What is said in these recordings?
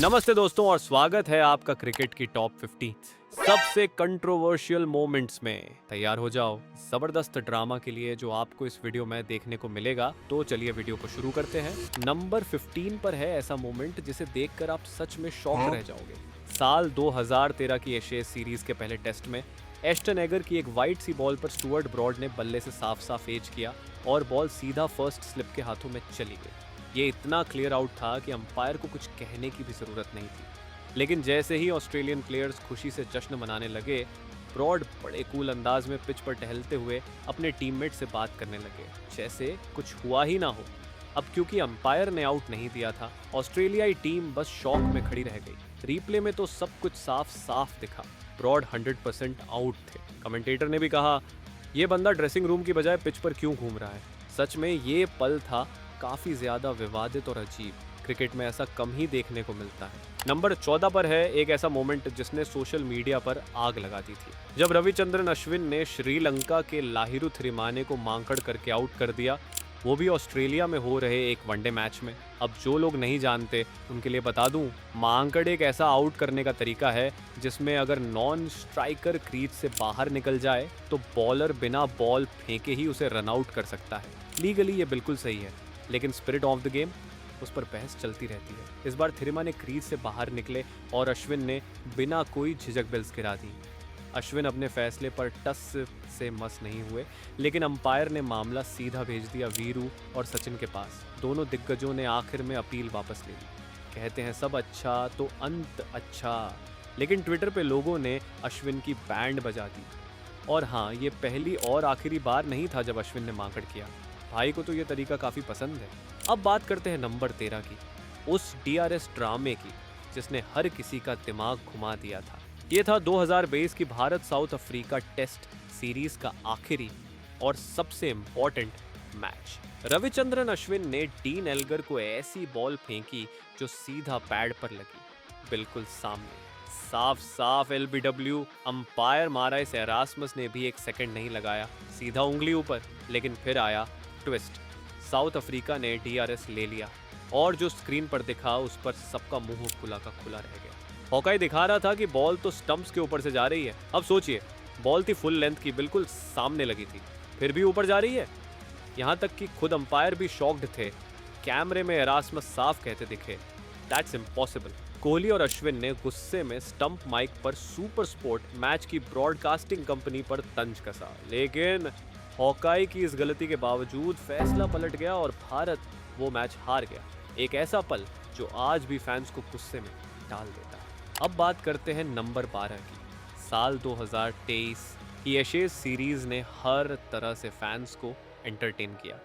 नमस्ते दोस्तों और स्वागत है आपका क्रिकेट की टॉप 50 सबसे कंट्रोवर्शियल मोमेंट्स में। तैयार हो जाओ जबरदस्त ड्रामा के लिए जो आपको इस वीडियो में देखने को मिलेगा। तो चलिए वीडियो को शुरू करते हैं। नंबर 15 पर है ऐसा मोमेंट जिसे देखकर आप सच में शॉक रह जाओगे। साल 2013 की एशेज सीरीज के पहले टेस्ट में एस्टन एगर की एक वाइड सी बॉल पर स्टुअर्ट ब्रॉड ने बल्ले से साफ साफ एज किया और बॉल सीधा फर्स्ट स्लिप के हाथों में चली गई। ये इतना क्लियर आउट था कि अंपायर को कुछ कहने की भी ज़रूरत नहीं थी। लेकिन जैसे ही ऑस्ट्रेलियन प्लेयर्स खुशी से जश्न मनाने लगे, ब्रॉड बड़े कूल अंदाज में पिच पर टहलते हुए अपने टीममेट से बात करने लगे जैसे कुछ हुआ ही ना हो। अब क्योंकि अंपायर ने आउट नहीं दिया था, ऑस्ट्रेलियाई टीम बस शॉक में खड़ी रह गई। रिप्ले में तो सब कुछ साफ साफ दिखा, ब्रॉड 100% आउट थे। कमेंटेटर ने भी कहा, ये बंदा ड्रेसिंग रूम की बजाय पिच पर क्यों घूम रहा है। सच में ये पल था काफ़ी ज़्यादा विवादित और अजीब। क्रिकेट में ऐसा कम ही देखने को मिलता है। नंबर 14 पर है एक ऐसा मोमेंट जिसने सोशल मीडिया पर आग लगा दी थी। जब रविचंद्रन अश्विन ने श्रीलंका के लाहिरु थिरिमाने को मांकड़ करके आउट कर दिया, वो भी ऑस्ट्रेलिया में हो रहे एक वनडे मैच में। अब जो लोग नहीं जानते उनके लिए बता दूं, मांकड़ एक ऐसा आउट करने का तरीका है जिसमें अगर नॉन स्ट्राइकर क्रीज से बाहर निकल जाए तो बॉलर बिना बॉल फेंके ही उसे रन आउट कर सकता है। लीगली ये बिल्कुल सही है, लेकिन स्पिरिट ऑफ द गेम उस पर बहस चलती रहती है। इस बार थिरिमाने क्रीज से बाहर निकले और अश्विन ने बिना कोई झिझक बेल्स गिरा दी। अश्विन अपने फैसले पर टस से मस नहीं हुए, लेकिन अंपायर ने मामला सीधा भेज दिया वीरू और सचिन के पास। दोनों दिग्गजों ने आखिर में अपील वापस ले ली। कहते हैं सब अच्छा तो अंत अच्छा, लेकिन ट्विटर पे लोगों ने अश्विन की बैंड बजा दी। और हाँ, ये पहली और आखिरी बार नहीं था जब अश्विन ने मांकड़ किया। भाई को तो ये तरीका काफ़ी पसंद है। अब बात करते हैं नंबर 13 की, उस डीआरएस ड्रामे की जिसने हर किसी का दिमाग घुमा दिया था। ये था 2022 की Bharat South Africa test series का आखिरी और सबसे इम्पोर्टेंट मैच। रविचंद्रन अश्विन ने डीन एल्गर को ऐसी बॉल फेंकी जो सीधा पैड पर लगी, बिल्कुल सामने। साफ साफ एलबीडब्ल्यू। अंपायर माराइस एरास्मस ने भी एक सेकंड नहीं लगाया, सीधा उंगली ऊपर। लेकिन फिर आया ट्विस्ट। साउथ अफ्रीका ने डीआरएस ले लिया और जो स्क्रीन पर दिखा उस पर सबका मुंह खुला का खुला रह गया। हॉकाई दिखा रहा था कि बॉल तो स्टंप्स के ऊपर से जा रही है। अब सोचिए, बॉल थी फुल लेंथ की, बिल्कुल सामने लगी थी, फिर भी ऊपर जा रही है। यहाँ तक कि खुद अंपायर भी शॉक्ड थे। कैमरे में एरास्मस साफ कहते दिखे, दैट्स इम्पॉसिबल। कोहली और अश्विन ने गुस्से में स्टंप माइक पर सुपर स्पोर्ट मैच की ब्रॉडकास्टिंग कंपनी पर तंज कसा, लेकिन हॉकाई की इस गलती के बावजूद फैसला पलट गया और भारत वो मैच हार गया। एक ऐसा पल जो आज भी फैंस को गुस्से में डाल देता है। अब बात करते हैं नंबर 12 की। साल 2023 की एशेज सीरीज ने हर तरह से फैंस को एंटरटेन किया,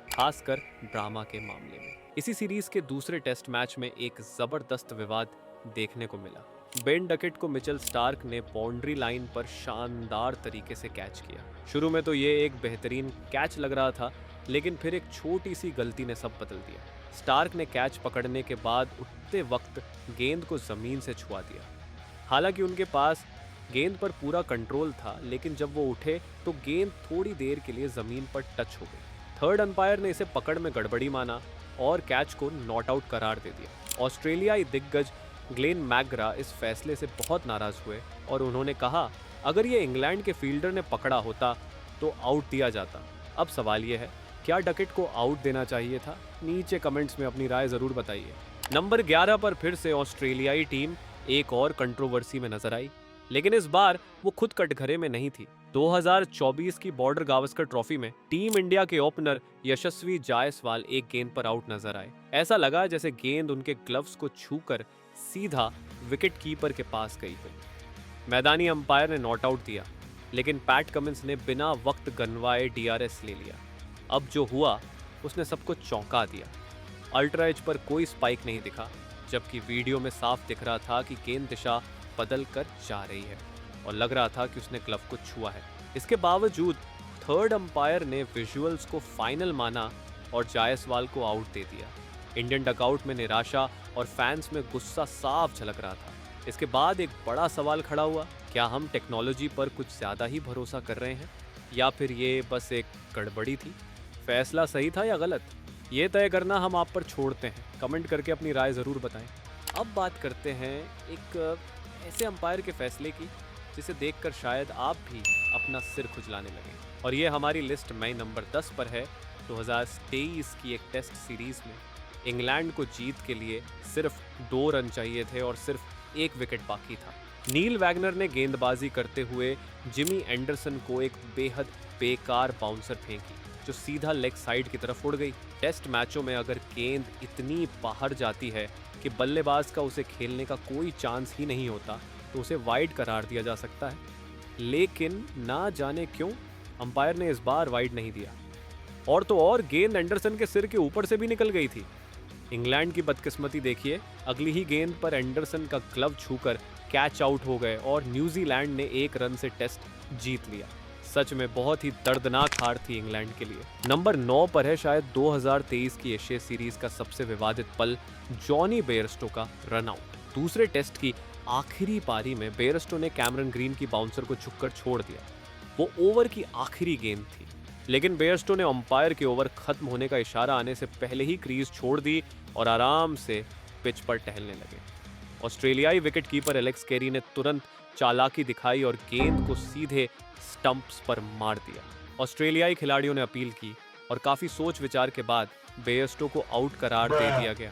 खासकर ड्रामा के मामले में। इसी सीरीज के दूसरे टेस्ट मैच में एक जबरदस्त विवाद देखने को मिला। बेन डकेट को मिचेल स्टार्क ने बाउंड्री लाइन पर शानदार तरीके से कैच किया। शुरू में तो ये एक बेहतरीन कैच लग रहा था, लेकिन फिर एक छोटी सी गलती ने सब बदल दिया। स्टार्क ने कैच पकड़ने के बाद उठते वक्त गेंद को ज़मीन से छुआ दिया। हालांकि उनके पास गेंद पर पूरा कंट्रोल था, लेकिन जब वो उठे तो गेंद थोड़ी देर के लिए ज़मीन पर टच हो गई। थर्ड अंपायर ने इसे पकड़ में गड़बड़ी माना और कैच को नॉट आउट करार दे दिया। ऑस्ट्रेलियाई दिग्गज ग्लेन मैकग्रा इस फैसले से बहुत नाराज़ हुए और उन्होंने कहा, अगर ये इंग्लैंड के फील्डर ने पकड़ा होता तो आउट दिया जाता। अब सवाल ये है, क्या डकेट को आउट देना चाहिए था? नीचे कमेंट्स में अपनी राय ज़रूर बताइए। नंबर 11 पर फिर से ऑस्ट्रेलियाई टीम एक और कंट्रोवर्सी में नजर आई, लेकिन इस बार वो खुद कटघरे में नहीं थी। 2024 की बॉर्डर गावस्कर ट्रॉफी में टीम इंडिया के ओपनर यशस्वी जायसवाल एक गेंद पर आउट नजर आए। ऐसा लगा जैसे गेंद उनके ग्लव्स को छूकर सीधा विकेट कीपर के पास गई हुई। मैदानी अंपायर ने नॉट आउट दिया, लेकिन पैट कमिंस ने बिना वक्त गंवाए डीआरएस ले लिया। अब जो हुआ उसने सबको चौंका दिया। अल्ट्रा एज पर कोई स्पाइक नहीं दिखा, जबकि वीडियो में साफ दिख रहा था कि गेंद दिशा बदल कर जा रही है और लग रहा था कि उसने ग्लव को छुआ है। इसके बावजूद थर्ड अंपायर ने विजुअल्स को फाइनल माना और जायसवाल को आउट दे दिया। इंडियन डकआउट में निराशा और फैंस में गुस्सा साफ झलक रहा था। इसके बाद एक बड़ा सवाल खड़ा हुआ, क्या हम टेक्नोलॉजी पर कुछ ज़्यादा ही भरोसा कर रहे हैं या फिर ये बस एक गड़बड़ी थी? फैसला सही था या गलत, ये तय करना हम आप पर छोड़ते हैं। कमेंट करके अपनी राय ज़रूर बताएं। अब बात करते हैं एक ऐसे अंपायर के फैसले की जिसे देखकर शायद आप भी अपना सिर खुजलाने लगे। और ये हमारी लिस्ट में नंबर 10 पर है। 2023 की एक टेस्ट सीरीज में इंग्लैंड को जीत के लिए सिर्फ 2 रन चाहिए थे और सिर्फ 1 विकेट बाकी था। नील वैगनर ने गेंदबाजी करते हुए जिमी एंडरसन को एक बेहद बेकार बाउंसर फेंकी जो सीधा लेग साइड की तरफ उड़ गई। टेस्ट मैचों में अगर गेंद इतनी बाहर जाती है कि बल्लेबाज का उसे खेलने का कोई चांस ही नहीं होता तो उसे वाइड करार दिया जा सकता है, लेकिन ना जाने क्यों अंपायर ने इस बार वाइड नहीं दिया। और तो और गेंद एंडरसन के सिर के ऊपर से भी निकल गई थी। इंग्लैंड की बदकिस्मती देखिए, अगली ही गेंद पर एंडरसन का ग्लव छूकर कैच आउट हो गए और न्यूजीलैंड ने 1 रन से टेस्ट जीत लिया। सच में बहुत ही दर्दनाक हार थी इंग्लैंड के लिए। नंबर 9 पर है शायद 2023 की एशिया सीरीज का सबसे विवादित पल, जॉनी बेयरस्टो का रन आउट। दूसरे टेस्ट की आखिरी पारी में बेयरस्टो ने कैमरन ग्रीन की बाउंसर को छुपकर छोड़ दिया। वो ओवर की आखिरी गेंद थी, लेकिन बेयरस्टो ने अंपायर के ओवर खत्म होने का इशारा आने से पहले ही क्रीज छोड़ दी और आराम से पिच पर टहलने लगे। ऑस्ट्रेलियाई विकेटकीपर एलेक्स कैरी ने तुरंत चालाकी दिखाई और गेंद को सीधे स्टंप्स पर मार दिया। ऑस्ट्रेलियाई खिलाड़ियों ने अपील की और काफी सोच विचार के बाद बेयरस्टो को आउट करार दे दिया गया।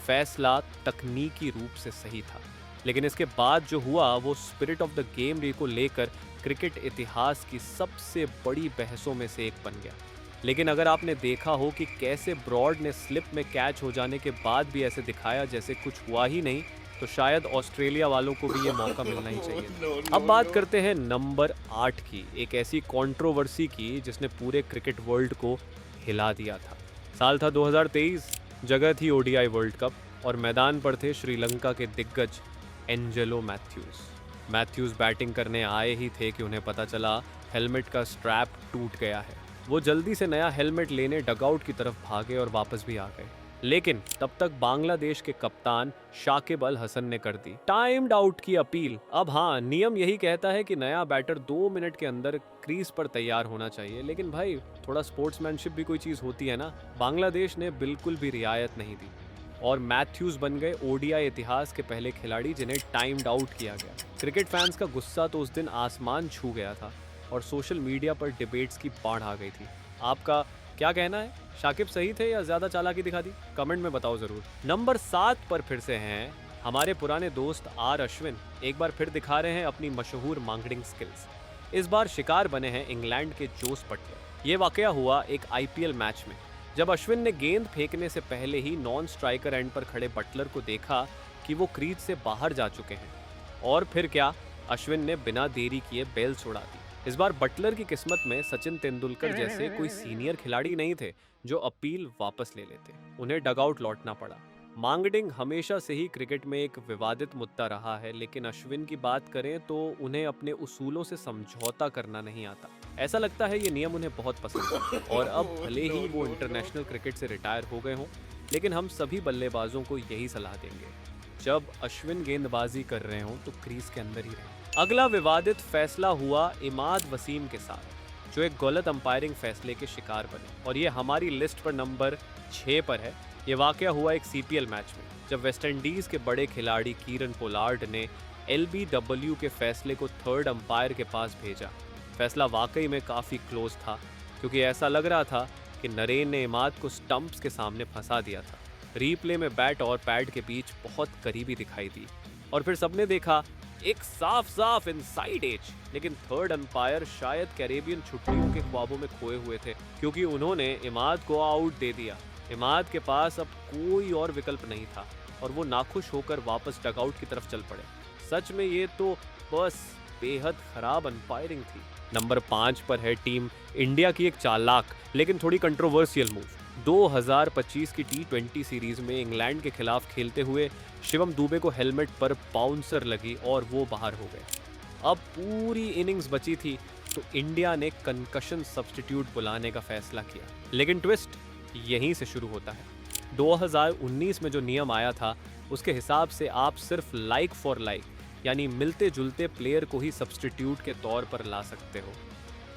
फैसला तकनीकी रूप से सही था, लेकिन इसके बाद जो हुआ वो स्पिरिट ऑफ द गेम को लेकर क्रिकेट इतिहास की सबसे बड़ी बहसों में से एक बन गया। लेकिन अगर आपने देखा हो कि कैसे ब्रॉड ने स्लिप में कैच हो जाने के बाद भी ऐसे दिखाया जैसे कुछ हुआ ही नहीं, तो शायद ऑस्ट्रेलिया वालों को भी ये मौका मिलना ही चाहिए। अब बात करते हैं नंबर 8 की, एक ऐसी कंट्रोवर्सी की जिसने पूरे क्रिकेट वर्ल्ड को हिला दिया था। साल था 2023, जगह थी ओडीआई वर्ल्ड कप और मैदान पर थे श्रीलंका के दिग्गज एंजेलो मैथ्यूज बैटिंग करने आए ही थे कि उन्हें पता चला हेलमेट का स्ट्रैप टूट गया है। वो जल्दी से नया हेलमेट लेने डगआउट की तरफ भागे और वापस भी आ गए, लेकिन तब तक बांग्लादेश के कप्तान शाकिब अल हसन ने कर दी टाइम्ड आउट की अपील। अब हाँ, नियम यही कहता है कि नया बैटर 2 मिनट के अंदर क्रीज पर तैयार होना चाहिए, लेकिन भाई थोड़ा स्पोर्ट्समैनशिप भी कोई चीज होती है ना। बांग्लादेश ने बिल्कुल भी रियायत नहीं दी और मैथ्यूज बन गए ओडीआई इतिहास के पहले खिलाड़ी जिन्हें टाइम्ड आउट किया गया। क्रिकेट फैंस का गुस्सा तो उस दिन आसमान छू गया था और सोशल मीडिया पर डिबेट्स की बाढ़ आ गई थी। आपका क्या कहना है? शाकिब सही थे या ज्यादा चालाकी दिखा दी? कमेंट में बताओ जरूर। नंबर 7 पर फिर से हैं हमारे पुराने दोस्त आर अश्विन। एक बार फिर दिखा रहे हैं अपनी मशहूर मांगडिंग स्किल्स। इस बार शिकार बने हैं इंग्लैंड के जोस बटलर। ये वाकया हुआ एक आईपीएल मैच में, जब अश्विन ने गेंद फेंकने से पहले ही नॉन स्ट्राइकर एंड पर खड़े बटलर को देखा कि वो क्रीज से बाहर जा चुके हैं, और फिर क्या, अश्विन ने बिना देरी किए बेल्स उड़ा दी। इस बार बटलर की किस्मत में सचिन तेंदुलकर जैसे कोई सीनियर खिलाड़ी नहीं थे जो अपील वापस ले लेते। उन्हें डगआउट लौटना पड़ा। मांगडिंग हमेशा से ही क्रिकेट में एक विवादित मुद्दा रहा है, लेकिन अश्विन की बात करें तो उन्हें अपने उसूलों से समझौता करना नहीं आता। ऐसा लगता है ये नियम उन्हें बहुत पसंद है और अब भले ही वो इंटरनेशनल क्रिकेट से रिटायर हो गए हों, लेकिन हम सभी बल्लेबाजों को यही सलाह देंगे, जब अश्विन गेंदबाजी कर रहे हों तो क्रीज के अंदर ही रहें। अगला विवादित फैसला हुआ इमाद वसीम के साथ, जो एक गलत अंपायरिंग फैसले के शिकार बने, और ये हमारी लिस्ट पर नंबर 6 पर है। ये वाकया हुआ एक सीपीएल मैच में, जब वेस्टइंडीज के बड़े खिलाड़ी कीरन पोलार्ड ने एलबीडब्ल्यू के फैसले को थर्ड अंपायर के पास भेजा। फैसला वाकई में काफ़ी क्लोज था, क्योंकि ऐसा लग रहा था कि नरेन ने इमाद को स्टंप्स के सामने फंसा दिया था। रीप्ले में बैट और पैड के बीच बहुत करीबी दिखाई दी और फिर सबने देखा एक साफ इनसाइड एज, लेकिन थर्ड अंपायर शायद कैरेबियन छुट्टियों के ख्वाबों में खोए हुए थे, क्योंकि उन्होंने इमाद को आउट दे दिया। इमाद के पास अब कोई और विकल्प नहीं था और वो नाखुश होकर वापस डगआउट की तरफ चल पड़े। सच में ये तो बस बेहद खराब अंपायरिंग थी। नंबर 5 पर है टीम इंडिया की एक चालाक लेकिन थोड़ी कंट्रोवर्शियल मूव। 2025 की T20 सीरीज में इंग्लैंड के खिलाफ खेलते हुए शिवम दुबे को हेलमेट पर बाउंसर लगी और वो बाहर हो गए। अब पूरी इनिंग्स बची थी तो इंडिया ने कंकशन सब्स्टिट्यूट बुलाने का फैसला किया, लेकिन ट्विस्ट यहीं से शुरू होता है। 2019 में जो नियम आया था उसके हिसाब से आप सिर्फ लाइक फॉर लाइक यानी मिलते जुलते प्लेयर को ही सब्स्टिट्यूट के तौर पर ला सकते हो,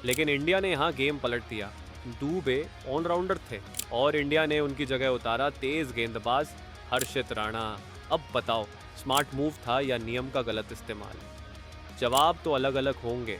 लेकिन इंडिया ने यहाँ गेम पलट दिया। दुबे ऑलराउंडर थे और इंडिया ने उनकी जगह उतारा तेज गेंदबाज हर्षित राणा। अब बताओ, स्मार्ट मूव था या नियम का गलत इस्तेमाल? जवाब तो अलग अलग होंगे,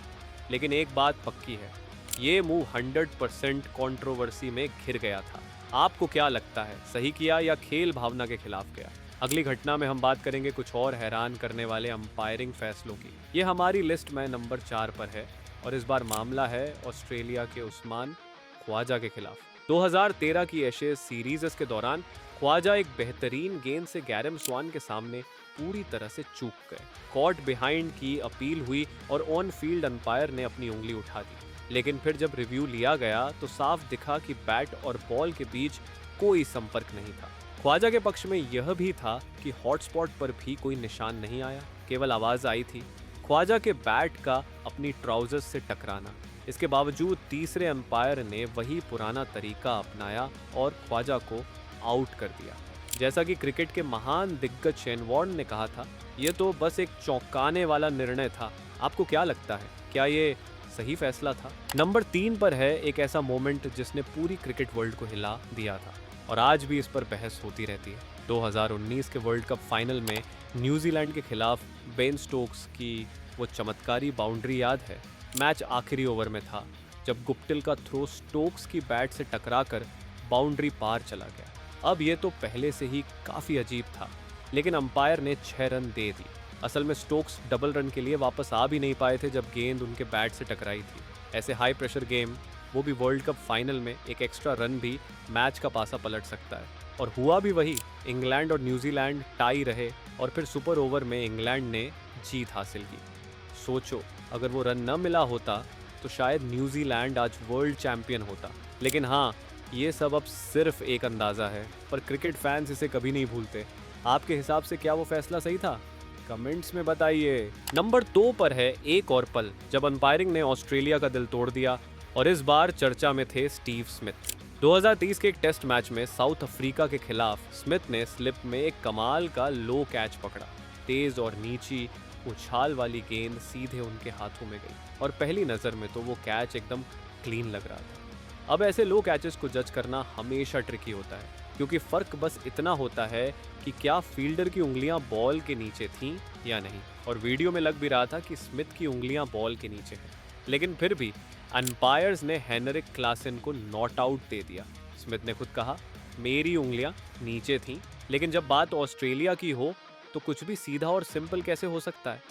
लेकिन एक बात पक्की है, ये मूव 100% कंट्रोवर्सी में घिर गया था। आपको क्या लगता है, सही किया या खेल भावना के खिलाफ गया? अगली घटना में हम बात करेंगे कुछ और हैरान करने वाले अंपायरिंग फैसलों की। ये हमारी लिस्ट में नंबर 4 पर है और इस बार मामला है ऑस्ट्रेलिया के उस्मान ख्वाजा के खिलाफ। 2013 की एशेज सीरीज के दौरान ख्वाजा एक बेहतरीन गेंद से गैरम स्वान के सामने पूरी तरह से चूक गए। कॉट बिहाइंड की अपील हुई और ऑन फील्ड अंपायर ने अपनी उंगली उठा दी, लेकिन फिर जब रिव्यू लिया गया तो साफ दिखा कि बैट और बॉल के बीच कोई संपर्क नहीं था। ख्वाजा के पक्ष में यह भी था कि हॉटस्पॉट पर भी कोई निशान नहीं आया, केवल आवाज आई थी, ख्वाजा के बैट का अपनी ट्राउजर्स से टकराना। इसके बावजूद तीसरे अंपायर ने वही पुराना तरीका अपनाया और ख्वाजा को आउट कर दिया। जैसा कि क्रिकेट के महान दिग्गज शेन वॉर्न ने कहा था, यह तो बस एक चौंकाने वाला निर्णय था। आपको क्या लगता है, क्या ये सही फैसला था? नंबर 3 पर है एक ऐसा मोमेंट जिसने पूरी क्रिकेट वर्ल्ड को हिला दिया था और आज भी इस पर बहस होती रहती है। 2019 के वर्ल्ड कप फाइनल में न्यूजीलैंड के खिलाफ बेन स्टोक्स की वो चमत्कारी बाउंड्री याद है? मैच आखिरी ओवर में था जब गुप्टिल का थ्रो स्टोक्स की बैट से टकराकर बाउंड्री पार चला गया। अब ये तो पहले से ही काफ़ी अजीब था, लेकिन अंपायर ने 6 रन दे दी। असल में स्टोक्स डबल रन के लिए वापस आ भी नहीं पाए थे जब गेंद उनके बैट से टकराई थी। ऐसे हाई प्रेशर गेम, वो भी वर्ल्ड कप फाइनल में, एक एक्स्ट्रा रन भी मैच का पासा पलट सकता है। और हुआ भी वही, इंग्लैंड और न्यूजीलैंड टाई रहे और फिर सुपर ओवर में इंग्लैंड ने जीत हासिल की। सोचो, अगर वो रन न मिला होता तो शायद न्यूजीलैंड आज वर्ल्ड चैंपियन होता। लेकिन हाँ, ये सब अब सिर्फ एक अंदाज़ा है, पर क्रिकेट फैंस इसे कभी नहीं भूलते। आपके हिसाब से क्या वो फैसला सही था? कमेंट्स में बताइए। नंबर 2 पर है एक और पल जब अंपायरिंग ने ऑस्ट्रेलिया का दिल तोड़ दिया और इस बार चर्चा में थे स्टीव स्मिथ। 2030 के एक टेस्ट मैच में साउथ अफ्रीका के खिलाफ स्मिथ ने स्लिप में एक कमाल का लो कैच पकड़ा। तेज और नीची उछाल वाली गेंद सीधे उनके हाथों में गई और पहली नज़र में तो वो कैच एकदम क्लीन लग रहा था। अब ऐसे लो कैचेस को जज करना हमेशा ट्रिकी होता है, क्योंकि फ़र्क बस इतना होता है कि क्या फील्डर की उंगलियां बॉल के नीचे थीं या नहीं। और वीडियो में लग भी रहा था कि स्मिथ की उंगलियां बॉल के नीचे हैं, लेकिन फिर भी अंपायर्स ने हेनरिक क्लासन को नॉट आउट दे दिया। स्मिथ ने खुद कहा, मेरी उंगलियां नीचे थीं। लेकिन जब बात ऑस्ट्रेलिया की हो तो कुछ भी सीधा और सिंपल कैसे हो सकता है?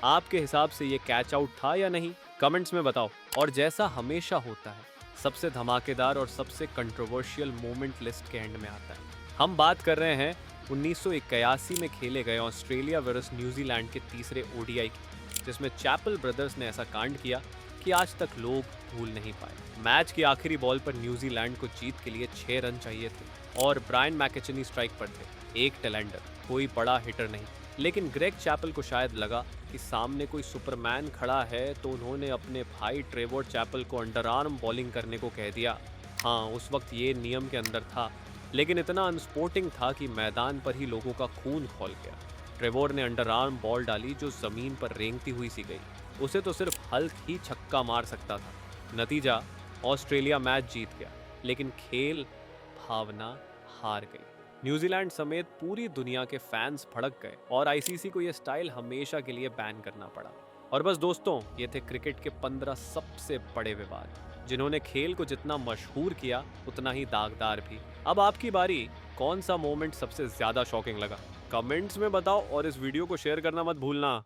आपके हिसाब से ये कैच आउट था या नहीं? कमेंट्स में बताओ। और जैसा हमेशा होता है, सबसे धमाकेदार और सबसे कंट्रोवर्शियल मोमेंट लिस्ट के एंड में आता है। हम बात कर रहे हैं 1981 में खेले गए ऑस्ट्रेलिया वर्सेस न्यूजीलैंड के तीसरे ओडीआई की, जिसमें चैपल ब्रदर्स ने ऐसा कांड किया कि आज तक लोग भूल नहीं पाए। मैच की आखिरी बॉल पर न्यूजीलैंड को जीत के लिए 6 रन चाहिए थे और ब्रायन मैकेचनी स्ट्राइक पर थे, एक टेलेंडर, कोई बड़ा हिटर नहीं। लेकिन ग्रेग चैपल को शायद लगा कि सामने कोई सुपरमैन खड़ा है, तो उन्होंने अपने भाई ट्रेवर चैपल को अंडर आर्म बॉलिंग करने को कह दिया। हाँ, उस वक्त ये नियम के अंदर था, लेकिन इतना अनस्पोर्टिंग था कि मैदान पर ही लोगों का खून खौल गया। ट्रेवर ने अंडर आर्म बॉल डाली जो ज़मीन पर रेंगती हुई सी गई। उसे तो सिर्फ हल्क ही छक्का मार सकता था। नतीजा, ऑस्ट्रेलिया मैच जीत गया, लेकिन खेल भावना हार गई। न्यूजीलैंड समेत पूरी दुनिया के फैंस भड़क गए और आईसीसी को यह स्टाइल हमेशा के लिए बैन करना पड़ा। और बस दोस्तों, ये थे क्रिकेट के 15 सबसे बड़े विवाद, जिन्होंने खेल को जितना मशहूर किया उतना ही दागदार भी। अब आपकी बारी, कौन सा मोमेंट सबसे ज्यादा शॉकिंग लगा? कमेंट्स में बताओ और इस वीडियो को शेयर करना मत भूलना।